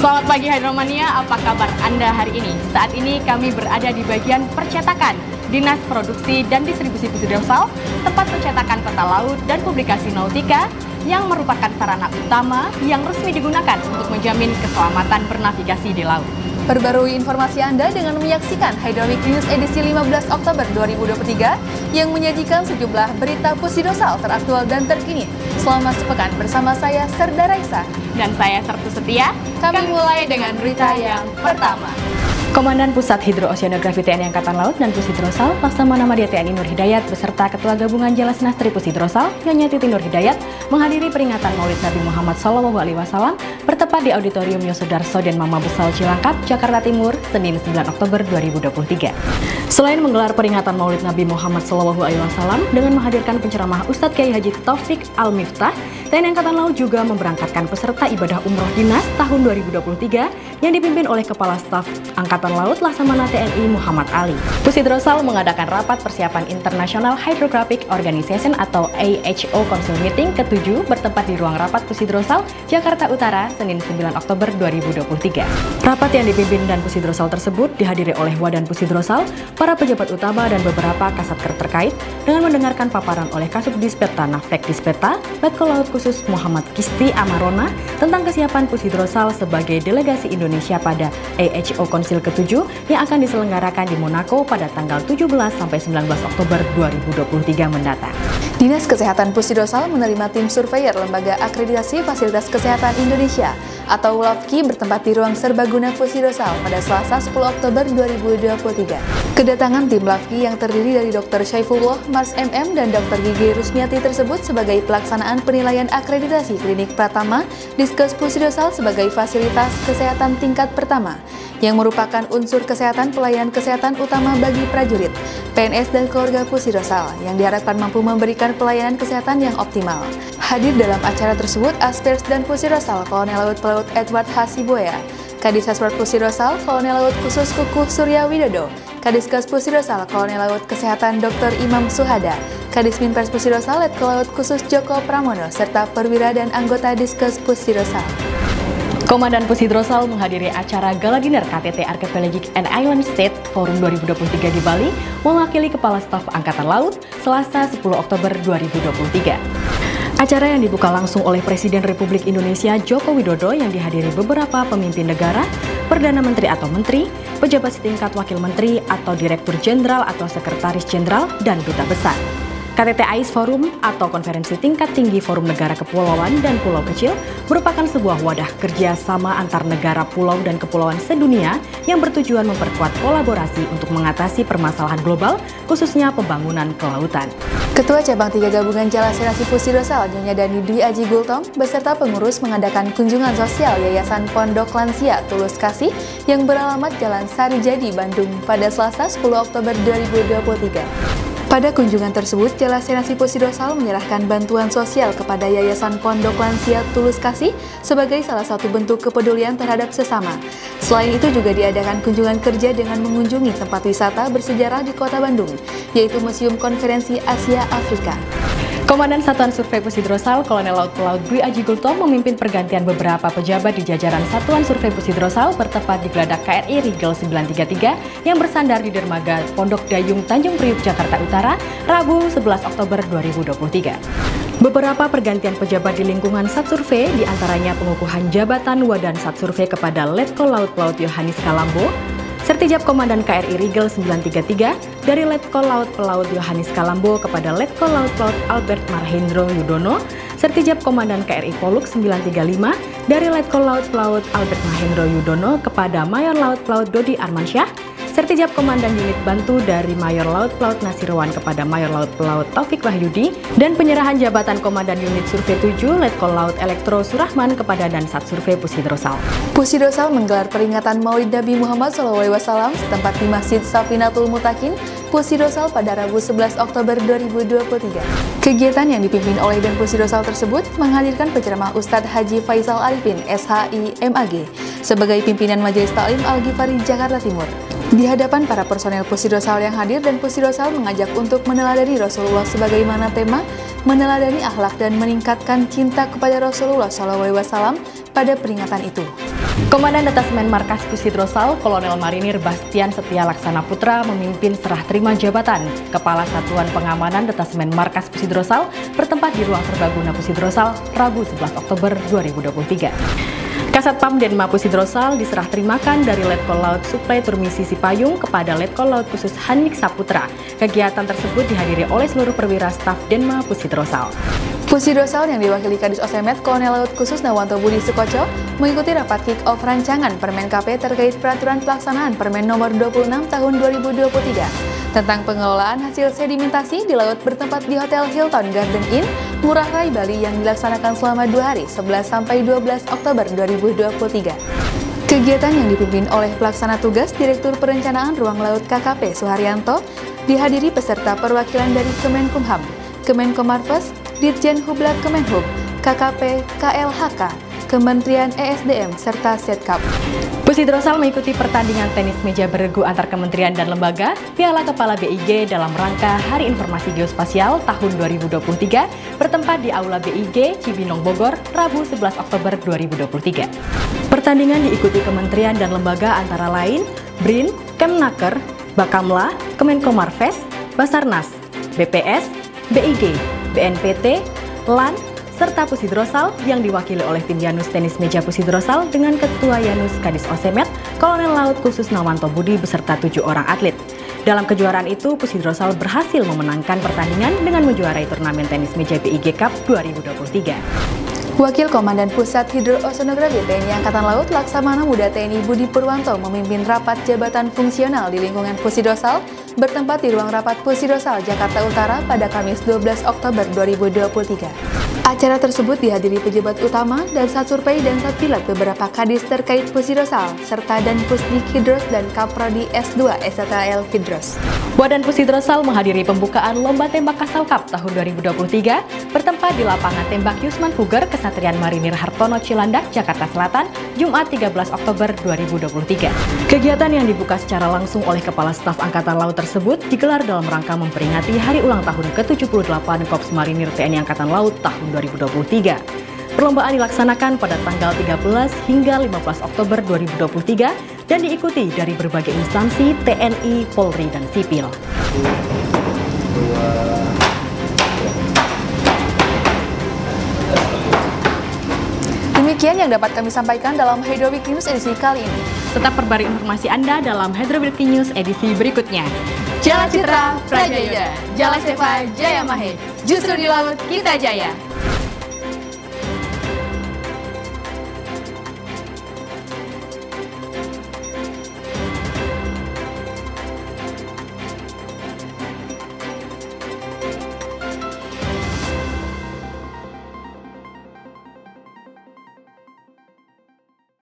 Selamat pagi Hydromania, apa kabar Anda hari ini? Saat ini kami berada di bagian percetakan Dinas Produksi dan Distribusi Pusidrosal, tempat percetakan peta laut dan publikasi nautika yang merupakan sarana utama yang resmi digunakan untuk menjamin keselamatan bernavigasi di laut. Perbarui informasi Anda dengan menyaksikan Hydroweek News edisi 15 Oktober 2023 yang menyajikan sejumlah berita Pusidrosal teraktual dan terkini. Selama sepekan bersama saya Serda Raisa dan saya Sertu Setia. Kami mulai dengan berita yang pertama. Komandan Pusat Hidrooceanografi TNI Angkatan Laut dan Pusidrosal, Laksamana Madya TNI Nur Hidayat beserta Ketua Gabungan Jalasnastri Pusidrosal, Nyonya Titi Nur Hidayat, menghadiri peringatan Maulid Nabi Muhammad SAW bertepat di Auditorium Yosudarso dan Mama Besal Cilangkap, Jakarta Timur, Senin 9 Oktober 2023. Selain menggelar peringatan Maulid Nabi Muhammad SAW dengan menghadirkan penceramah Ustadz Kiai Haji Taufik Al-Miftah, TNI Angkatan Laut juga memberangkatkan peserta ibadah umroh dinas tahun 2023 yang dipimpin oleh Kepala Staf Angkatan Laut Laksamana TNI Muhammad Ali. Pusidrosal mengadakan rapat persiapan International Hydrographic Organization atau IHO Council Meeting ke-7 bertempat di ruang rapat Pusidrosal, Jakarta Utara, Senin 9 Oktober 2023. Rapat yang dipimpin dan Pusidrosal tersebut dihadiri oleh Wadan Pusidrosal, para pejabat utama dan beberapa kasatker terkait dengan mendengarkan paparan oleh Kasubdispeta Nafek Dispeta, Letkol Laut Khusus Muhammad Kisti Amarona tentang kesiapan Pusidrosal sebagai delegasi Indonesia pada IHO Council ke-7 yang akan diselenggarakan di Monaco pada tanggal 17 sampai 19 Oktober 2023 mendatang. Dinas Kesehatan Pusidrosal menerima tim surveyor Lembaga Akreditasi Fasilitas Kesehatan Indonesia atau LAFKI bertempat di ruang serbaguna Pusidrosal pada Selasa 10 Oktober 2023. Kedatangan tim LAFKI yang terdiri dari Dr. Syaifullah Mars MM dan Dr. Gigi Rusmiati tersebut sebagai pelaksanaan penilaian akreditasi klinik Pratama Diskes Pusidrosal sebagai fasilitas kesehatan tingkat pertama yang merupakan unsur kesehatan pelayanan kesehatan utama bagi prajurit, PNS dan keluarga Pusidrosal yang diharapkan mampu memberikan pelayanan kesehatan yang optimal. Hadir dalam acara tersebut Aspers dan Pusidrosal Kolonel Laut Pelaut Edward Hasibuaya, Kadisasper Pusidrosal Kolonel Laut Khusus Kukuh Surya Widodo, Kadiskas Pusidrosal Kolonel Laut Kesehatan Dr. Imam Suhada, Kadisminpers Pusidrosal Letkol Laut Khusus Joko Pramono, serta perwira dan anggota Diskes Pusidrosal. Komandan Pusidrosal menghadiri acara Gala Dinner KTT Archipelagic and Island State Forum 2023 di Bali, mewakili Kepala Staf Angkatan Laut, Selasa 10 Oktober 2023. Acara yang dibuka langsung oleh Presiden Republik Indonesia Joko Widodo yang dihadiri beberapa pemimpin negara, Perdana Menteri atau Menteri, pejabat setingkat Wakil Menteri atau Direktur Jenderal atau Sekretaris Jenderal, dan Duta Besar. KTT AIS Forum atau Konferensi Tingkat Tinggi Forum Negara Kepulauan dan Pulau Kecil merupakan sebuah wadah kerja sama antar negara pulau dan kepulauan sedunia yang bertujuan memperkuat kolaborasi untuk mengatasi permasalahan global, khususnya pembangunan kelautan. Ketua Cabang 3 Gabungan Jalastinasi Pusidrosal Nyonya Dani Dwi Aji Gultom beserta pengurus mengadakan kunjungan sosial Yayasan Pondok Lansia Tulus Kasih yang beralamat Jalan Sarijadi, Bandung pada Selasa 10 Oktober 2023. Pada kunjungan tersebut, Jalastinasi Pusidrosal menyerahkan bantuan sosial kepada Yayasan Pondok Lansia Tulus Kasih sebagai salah satu bentuk kepedulian terhadap sesama. Selain itu juga diadakan kunjungan kerja dengan mengunjungi tempat wisata bersejarah di Kota Bandung, yaitu Museum Konferensi Asia Afrika. Komandan Satuan Survei Pusidrosal Kolonel Laut Pelaut Dwi Aji Gultom memimpin pergantian beberapa pejabat di jajaran Satuan Survei Pusidrosal bertempat di geladak KRI Rigel 933 yang bersandar di dermaga Pondok Dayung Tanjung Priuk, Jakarta Utara, Rabu 11 Oktober 2023. Beberapa pergantian pejabat di lingkungan Satsurvei, diantaranya pengukuhan jabatan Wadan Satsurvei kepada Letkol Laut Pelaut Yohanis Kalambo, Sertijab Komandan KRI Rigel 933 dari Letkol Laut Pelaut Yohanis Kalambo kepada Letkol Laut Pelaut Albert Marhendro Yudono, Sertijab Komandan KRI Poluk 935 dari Letkol Laut Pelaut Albert Marhendro Yudono kepada Mayor Laut Pelaut Dodi Armansyah, Sertijab Komandan Unit Bantu dari Mayor Laut Pelaut Nasirwan kepada Mayor Laut Pelaut Taufik Wahyudi, dan penyerahan jabatan Komandan Unit Survei 7 Letkol Laut Elektro Surahman kepada Dansat Survei Pusidrosal. Pusidrosal menggelar peringatan Maulid Nabi Muhammad SAW setempat di Masjid Safinatul Mutakin, Pusidrosal pada Rabu 11 Oktober 2023. Kegiatan yang dipimpin oleh Dan Pusidrosal tersebut menghadirkan penceramah Ustadz Haji Faisal Arifin, SHI MAG, sebagai pimpinan Majelis Taklim Al-Ghifari Jakarta Timur. Di hadapan para personel Pusidrosal yang hadir, dan Pusidrosal mengajak untuk meneladani Rasulullah sebagaimana tema meneladani akhlak dan meningkatkan cinta kepada Rasulullah SAW pada peringatan itu. Komandan Detasemen Markas Pusidrosal, Kolonel Marinir Bastian Setia Laksana Putra memimpin serah terima jabatan Kepala Satuan Pengamanan Detasemen Markas Pusidrosal bertempat di Ruang Serbaguna Pusidrosal, Rabu 11 Oktober 2023. Kasat Pam Denma Pusidrosal diserah terimakan dari Letkol Laut Suplai Turmisi Sipayung kepada Letkol Laut Khusus Hanik Saputra. Kegiatan tersebut dihadiri oleh seluruh perwira staf Denma Pusidrosal. Pusidrosal yang diwakili Kadis Osemet Kolonel Laut Khusus Nawanto Budi Sukoco mengikuti rapat kick-off rancangan Permen KP terkait peraturan pelaksanaan Permen nomor 26 tahun 2023 tentang pengelolaan hasil sedimentasi di laut bertempat di Hotel Hilton Garden Inn, Ngurah Rai, Bali yang dilaksanakan selama 2 hari 11–12 Oktober 2023. Kegiatan yang dipimpin oleh pelaksana tugas Direktur Perencanaan Ruang Laut KKP Suharyanto dihadiri peserta perwakilan dari Kemenkumham, Kemenkomarves, Ditjen Hublat Kemenhub, KKP, KLHK, Kementerian ESDM, serta Setkap. Pusidrosal mengikuti pertandingan tenis meja beregu antar kementerian dan lembaga Piala Kepala BIG dalam rangka Hari Informasi Geospasial tahun 2023 bertempat di Aula BIG Cibinong Bogor, Rabu 11 Oktober 2023. Pertandingan diikuti kementerian dan lembaga antara lain BRIN, Kemnaker, Bakamla, Kemenkomarves, Basarnas, BPS, BIG, BNPT, LAN, serta Pusidrosal yang diwakili oleh tim Yanus Tenis Meja Pusidrosal dengan Ketua Yanus Kadis Osemet, Kolonel Laut Khusus Nawanto Budi beserta 7 orang atlet. Dalam kejuaraan itu, Pusidrosal berhasil memenangkan pertandingan dengan menjuarai turnamen tenis meja BIG Cup 2023. Wakil Komandan Pusat Hidrooceanografi TNI Angkatan Laut Laksamana Muda TNI Budi Purwanto memimpin rapat jabatan fungsional di lingkungan Pusidrosal bertempat di ruang rapat Pusidrosal Jakarta Utara pada Kamis 12 Oktober 2023. Acara tersebut dihadiri pejabat utama dan Satsurvey dan Satpilot beberapa kadis terkait Pusidrosal serta dan Pusdik Hidros dan Kaprodi S2 STL Hidros. Badan Pusidrosal menghadiri pembukaan Lomba Tembak Kasau Cup tahun 2023 bertempat di lapangan tembak Yusman Puger Kesatrian Marinir Hartono Cilandak, Jakarta Selatan, Jumat 13 Oktober 2023. Kegiatan yang dibuka secara langsung oleh Kepala Staf Angkatan Laut tersebut digelar dalam rangka memperingati Hari Ulang Tahun ke-78 Korps Marinir TNI Angkatan Laut tahun 2023. Perlombaan dilaksanakan pada tanggal 13 hingga 15 Oktober 2023 dan diikuti dari berbagai instansi TNI, Polri, dan Sipil. Demikian yang dapat kami sampaikan dalam Hydro Weekly News edisi kali ini. Tetap perbarui informasi Anda dalam Hydro Weekly News edisi berikutnya. Jala Citra Prajaya, Jala Seva Jaya Mahe, justru di laut kita jaya.